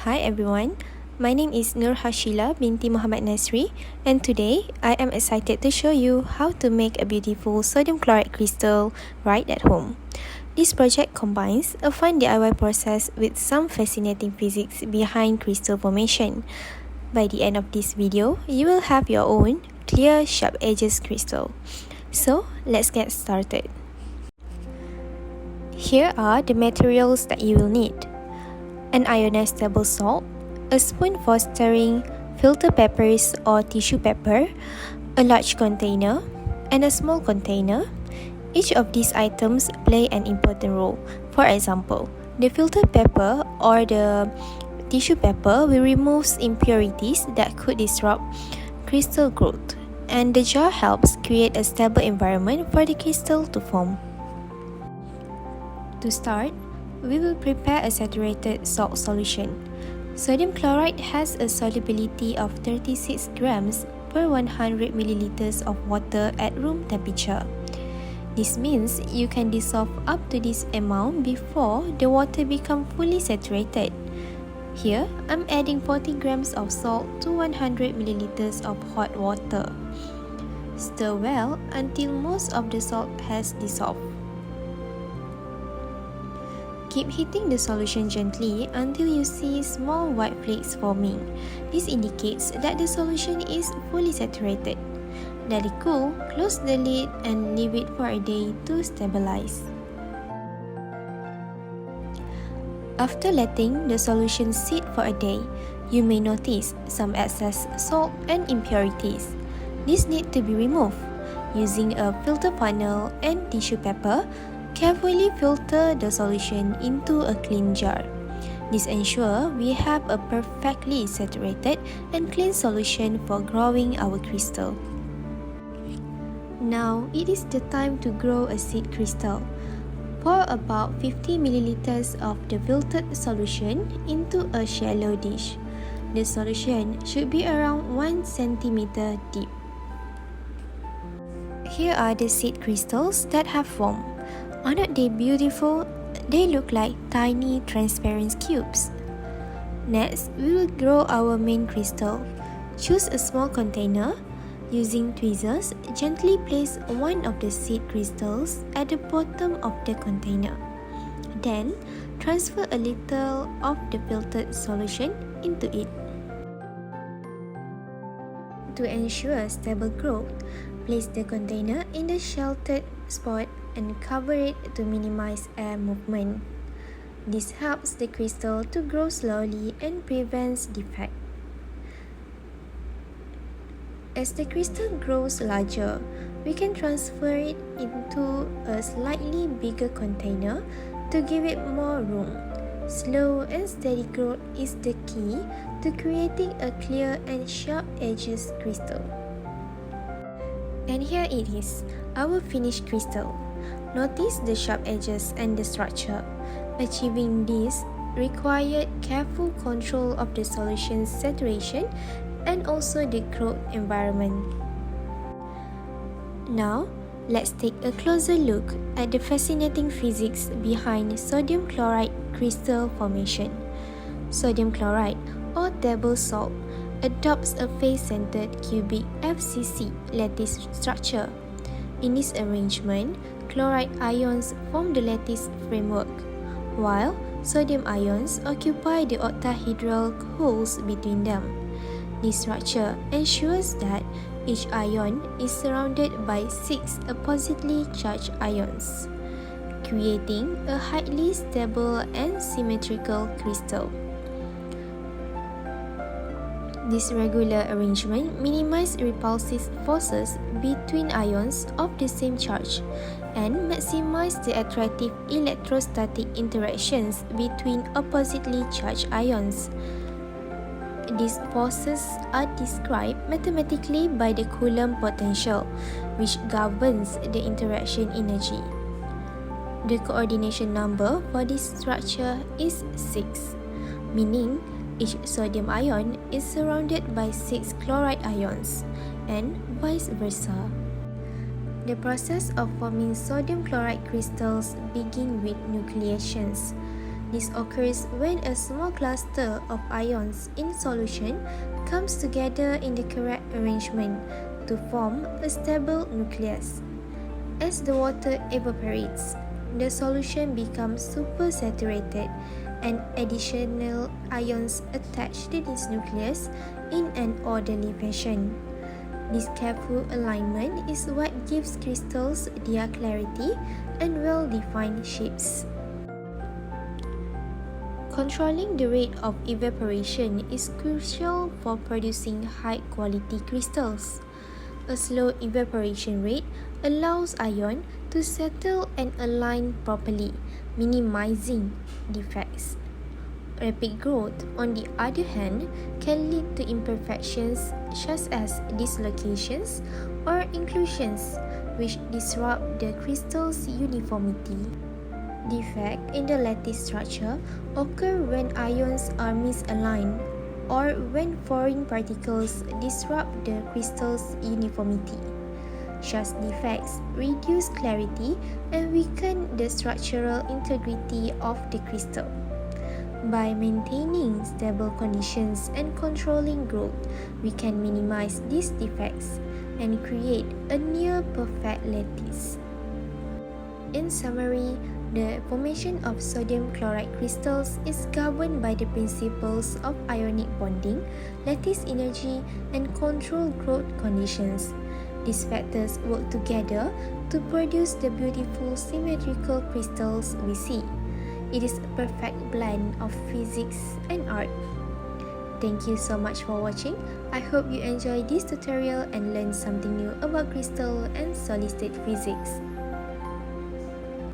Hi everyone, my name is Nur Hashila binti Muhammad Nasri, and today I am excited to show you how to make a beautiful sodium chloride crystal right at home. This project combines a fun DIY process with some fascinating physics behind crystal formation. By the end of this video, you will have your own clear, sharp edges crystal. So let's get started. Here are the materials that you will need. An ionized table salt, a spoon for stirring, filter peppers or tissue paper, a large container, and a small container. Each of these items play an important role. For example, the filter pepper or the tissue paper will remove impurities that could disrupt crystal growth, and the jar helps create a stable environment for the crystal to form. To start, we will prepare a saturated salt solution. Sodium chloride has a solubility of 36 grams per 100 milliliters of water at room temperature. This means you can dissolve up to this amount before the water becomes fully saturated. Here, I'm adding 40 grams of salt to 100 milliliters of hot water. Stir well until most of the salt has dissolved. Keep heating the solution gently until you see small white flakes forming. This indicates that the solution is fully saturated. Let it cool, close the lid and leave it for a day to stabilize. After letting the solution sit for a day, you may notice some excess salt and impurities. These need to be removed. Using a filter funnel and tissue paper, carefully filter the solution into a clean jar. This ensures we have a perfectly saturated and clean solution for growing our crystal. Now it is the time to grow a seed crystal. Pour about 50 milliliters of the filtered solution into a shallow dish. The solution should be around 1 centimeter deep. Here are the seed crystals that have formed. Aren't they beautiful? They look like tiny transparent cubes. Next, we will grow our main crystal. Choose a small container. Using tweezers, gently place one of the seed crystals at the bottom of the container. Then, transfer a little of the filtered solution into it. To ensure stable growth, place the container in the sheltered spot and cover it to minimize air movement. This helps the crystal to grow slowly and prevents defects. As the crystal grows larger, we can transfer it into a slightly bigger container to give it more room. Slow and steady growth is the key to creating a clear and sharp edges crystal. And here it is, our finished crystal. Notice the sharp edges and the structure. Achieving this required careful control of the solution's saturation and also the growth environment. Now, let's take a closer look at the fascinating physics behind sodium chloride crystal formation. Sodium chloride, or table salt, adopts a face-centered cubic FCC lattice structure. In this arrangement, chloride ions form the lattice framework, while sodium ions occupy the octahedral holes between them. This structure ensures that each ion is surrounded by 6 oppositely charged ions, creating a highly stable and symmetrical crystal. This regular arrangement minimizes repulsive forces between ions of the same charge and maximizes the attractive electrostatic interactions between oppositely charged ions. These forces are described mathematically by the Coulomb potential, which governs the interaction energy. The coordination number for this structure is 6, meaning each sodium ion is surrounded by 6 chloride ions, and vice versa. The process of forming sodium chloride crystals begins with nucleations. This occurs when a small cluster of ions in solution comes together in the correct arrangement to form a stable nucleus. As the water evaporates, the solution becomes supersaturated and additional ions attach to this nucleus in an orderly fashion. This careful alignment is what gives crystals their clarity and well-defined shapes. Controlling the rate of evaporation is crucial for producing high-quality crystals. A slow evaporation rate allows ion to settle and align properly, minimizing defects. Rapid growth, on the other hand, can lead to imperfections such as dislocations or inclusions, which disrupt the crystal's uniformity. Defects in the lattice structure occur when ions are misaligned or when foreign particles disrupt the crystal's uniformity. Such defects reduce clarity and weaken the structural integrity of the crystal. By maintaining stable conditions and controlling growth, we can minimize these defects and create a near-perfect lattice. In summary, the formation of sodium chloride crystals is governed by the principles of ionic bonding, lattice energy, and controlled growth conditions. These factors work together to produce the beautiful symmetrical crystals we see. It is a perfect blend of physics and art. Thank you so much for watching. I hope you enjoyed this tutorial and learned something new about crystal and solid-state physics.